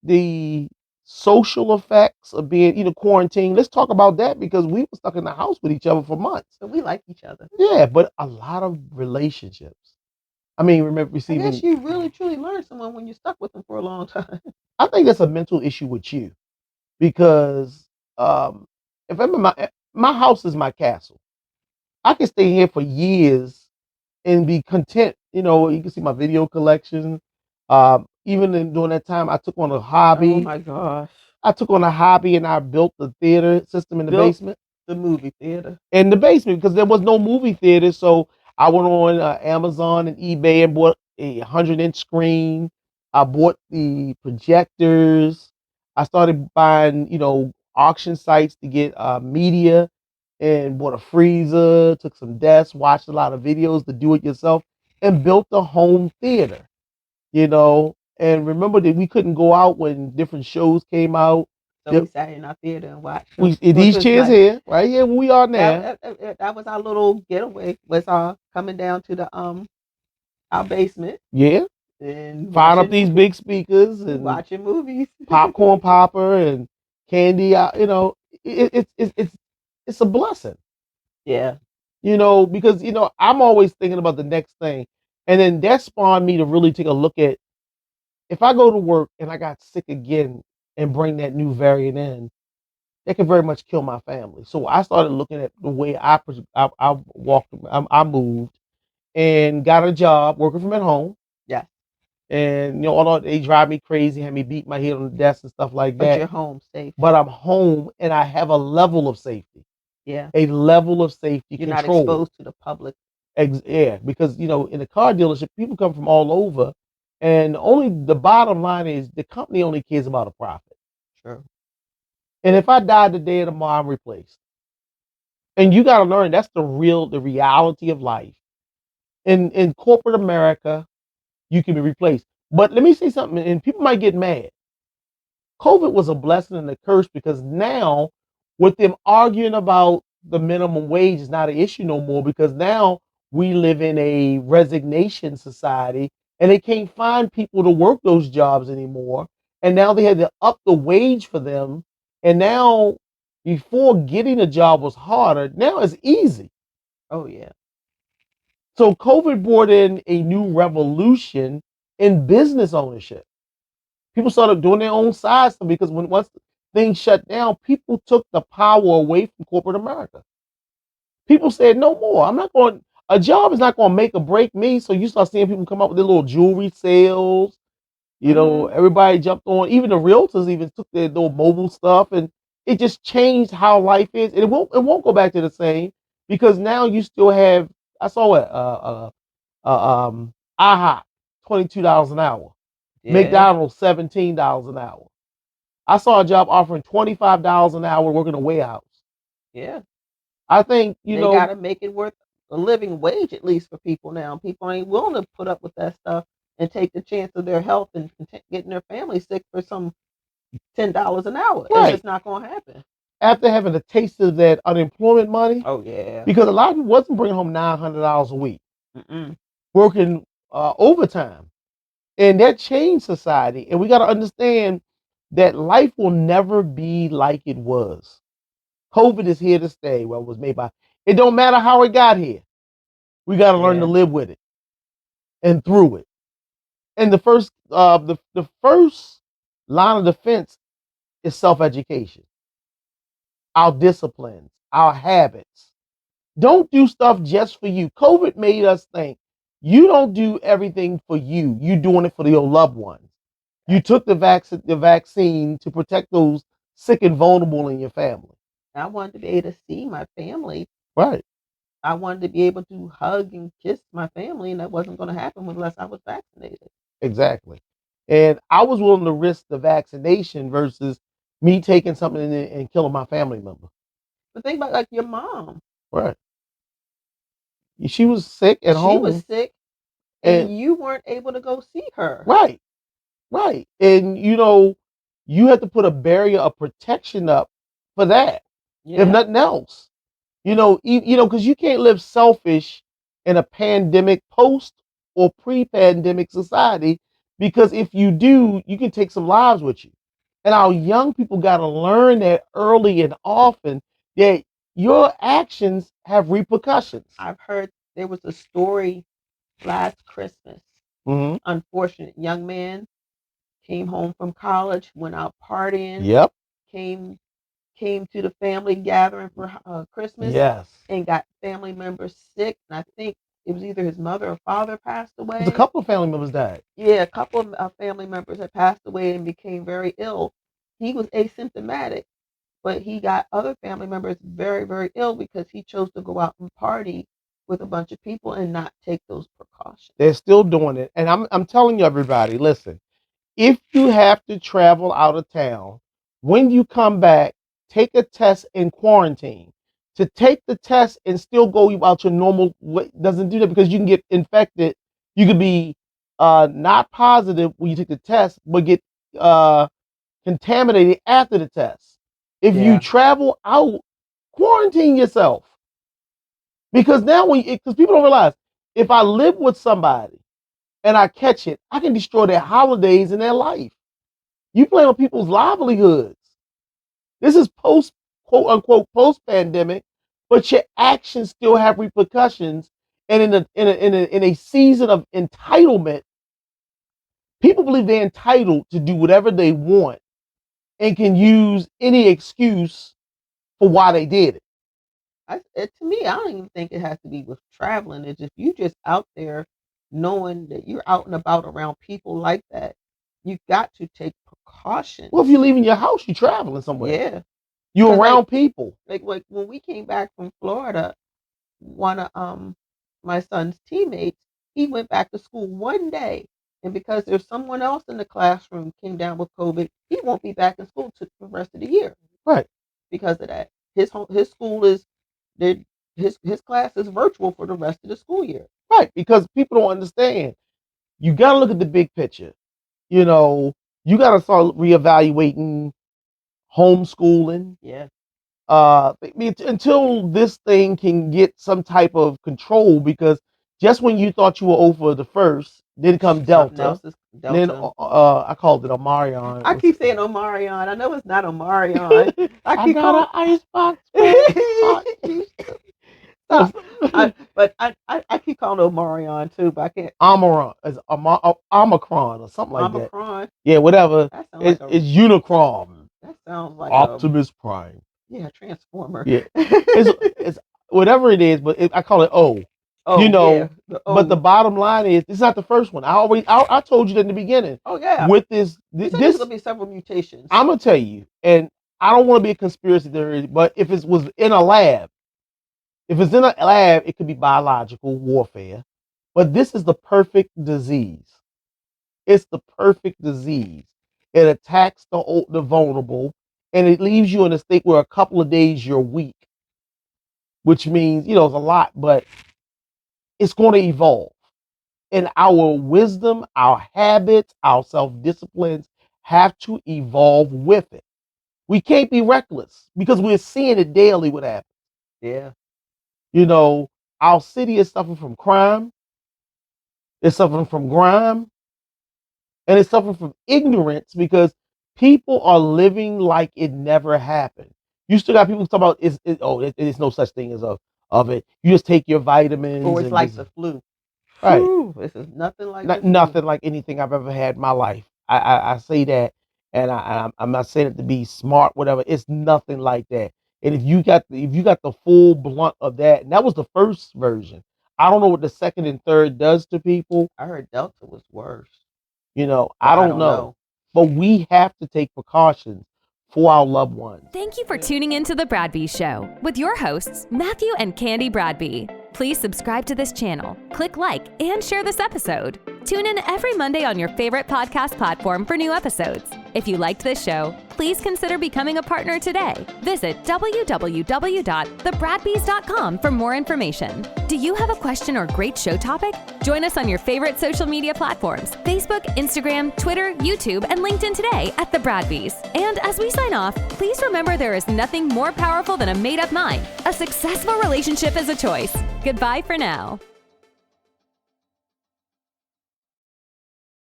the social effects of being, quarantined. Let's talk about that because we were stuck in the house with each other for months. But we like each other. Yeah, but a lot of relationships. I mean, remember I receiving. guess you really truly learn someone when you're stuck with them for a long time. I think that's a mental issue with you because if I'm in my house is my castle. I can stay here for years and be content. You can see my video collection. Even during that time, I took on a Oh hobby. my gosh. I took on a hobby and I built the theater system in the Built basement. the movie theater. In the basement because there was no movie theater. So I went on Amazon and eBay and bought a 100-inch screen. I bought the projectors. I started buying, auction sites to get media and bought a freezer, took some desks, watched a lot of videos to do it yourself, and built a home theater, And remember that we couldn't go out when different shows came out. So we sat in our theater and watched them, We which these was chairs nice. here, right here, where we are now. That was our little getaway. Was coming down to the our basement Yeah, and firing up watching these big speakers and watching movies. popcorn popper and candy. It's a blessing, Yeah. because I'm always thinking about the next thing, and then that spawned me to really take a look at if I go to work and I got sick again and bring that new variant in, that could very much kill my family. So I started looking at the way I walked, I moved, and got a job working from at home. Yeah. And although they drive me crazy, have me beat my head on the desk and stuff like But that. you're home safe. But I'm home and I have a level of safety. Yeah. A level of safety You're control. not exposed to the public. Yeah, because in a car dealership, people come from all over, and only the bottom line is the company only cares about a profit. Sure. And if I die today or tomorrow, I'm replaced. And you got to learn that's the reality of life. In corporate America, you can be replaced. But let me say something, and people might get mad. COVID was a blessing and a curse because now, with them arguing about the minimum wage is not an issue no more because now we live in a resignation society and they can't find people to work those jobs anymore. And now they had to up the wage for them. And now, before getting a job was harder, now it's easy. Oh yeah. So COVID brought in a new revolution in business ownership. People started doing their own side stuff because once things shut down, people took the power away from corporate America. People said, no more. A job is not going to make or break me. So you start seeing people come up with their little jewelry sales. Everybody jumped on. Even the realtors even took their little mobile stuff, and it just changed how life is. And it won't go back to the same because now you still have. I saw it. IHOP, $22 an hour. Yeah. McDonald's, $17 an hour. I saw a job offering $25 an hour working a warehouse. Yeah. I think they got to make it worth a living wage at least for people now. People ain't willing to put up with that stuff and take the chance of their health and getting their family sick for some $10 an hour. Right. It's just not going to happen. After having a taste of that unemployment money. Oh yeah. Because a lot of people wasn't bringing home $900 a week. Working overtime. And that changed society. And we got to understand that life will never be like it was. COVID is here to stay. Well, it was made by. It don't matter how it got here. We got to learn to live with it and through it. And the first line of defense is self-education. Our disciplines, our habits. Don't do stuff just for you. COVID made us think you don't do everything for you. You're doing it for your loved ones. You took the vaccine to protect those sick and vulnerable in your family. I wanted to be able to see my family. Right. I wanted to be able to hug and kiss my family, and that wasn't going to happen unless I was vaccinated. Exactly. And I was willing to risk the vaccination versus me taking something and killing my family member. But think about like your mom. Right. She was sick at home. She was sick, and you weren't able to go see her. Right. Right. And you had to put a barrier of protection up for that. Yeah. If nothing else. Because you can't live selfish in a pandemic post or pre-pandemic society Because if you do, you can take some lives with you. And our young people got to learn that early and often that your actions have repercussions. I've heard there was a story last Christmas. Mm-hmm. Unfortunate young man came home from college, went out partying. Yep. Came to the family gathering for Christmas. Yes. And got family members sick. And I think it was either his mother or father passed away. There's a couple of family members died. Yeah, a couple of family members had passed away and became very ill. He was asymptomatic, but he got other family members very, very ill because he chose to go out and party with a bunch of people and not take those precautions. They're still doing it. And I'm telling you, everybody, listen, if you have to travel out of town, when you come back, take a test in quarantine. To take the test and still go about your normal way doesn't do that, because you can get infected. You could be not positive when you take the test, but get contaminated after the test. If you travel out, quarantine yourself. Because now, because people don't realize, if I live with somebody and I catch it, I can destroy their holidays and their life. You play on people's livelihoods. This is post, quote unquote, post pandemic, but your actions still have repercussions. And in a season of entitlement, people believe they're entitled to do whatever they want and can use any excuse for why they did it. To me, I don't even think it has to be with traveling. It's just, you just out there knowing that you're out and about around people like that. You've got to take precautions. Well, if you're leaving your house, you're traveling somewhere. Yeah. You're around people. Like when we came back from Florida, one of my son's teammates, he went back to school one day. And because there's someone else in the classroom came down with COVID, he won't be back in school for the rest of the year. Right. Because of that. His school is, his class is virtual for the rest of the school year. Right, because people don't understand. You got to look at the big picture. You know, you got to start reevaluating homeschooling. Yeah. Until this thing can get some type of control, because just when you thought you were over the first, then come Delta. Then I called it Omarion. I keep saying Omarion. I know it's not Omarion. I got an icebox. But I keep calling it Omarion too, but I can't. Omicron or something like that. Omicron. Yeah, whatever. It's Unicron. That sounds like Optimus Prime. Yeah, Transformer. Yeah, it's whatever it is, but I call it O. You know, yeah, but the bottom line is, it's not the first one. I told you that in the beginning. Oh yeah. With this will be several mutations. I'm gonna tell you, and I don't want to be a conspiracy theorist, but if it was in a lab, it could be biological warfare. But this is the perfect disease. It's the perfect disease. It attacks the vulnerable, and it leaves you in a state where a couple of days you're weak, which means, it's a lot, but it's going to evolve. And our wisdom, our habits, our self-disciplines have to evolve with it. We can't be reckless, because we're seeing it daily what happens. Yeah. Our city is suffering from crime. It's suffering from grime. And it's suffering from ignorance, because people are living like it never happened. You still got people talking about, there's no such thing as of it. You just take your vitamins. Or it's like the flu. Right. This is nothing like nothing like anything I've ever had in my life. I say that, and I'm not saying it to be smart, whatever. It's nothing like that. And if you got the full blunt of that, and that was the first version. I don't know what the second and third does to people. I heard Delta was worse. I don't know. But we have to take precautions for our loved ones. Thank you for tuning into The Bradbys Show with your hosts, Matthew and Candy Bradby. Please subscribe to this channel, click like, and share this episode. Tune in every Monday on your favorite podcast platform for new episodes. If you liked this show, please consider becoming a partner today. Visit www.thebradbys.com for more information. Do you have a question or great show topic? Join us on your favorite social media platforms: Facebook, Instagram, Twitter, YouTube, and LinkedIn today at The Bradbys. And as we sign off, please remember there is nothing more powerful than a made-up mind. A successful relationship is a choice. Goodbye for now.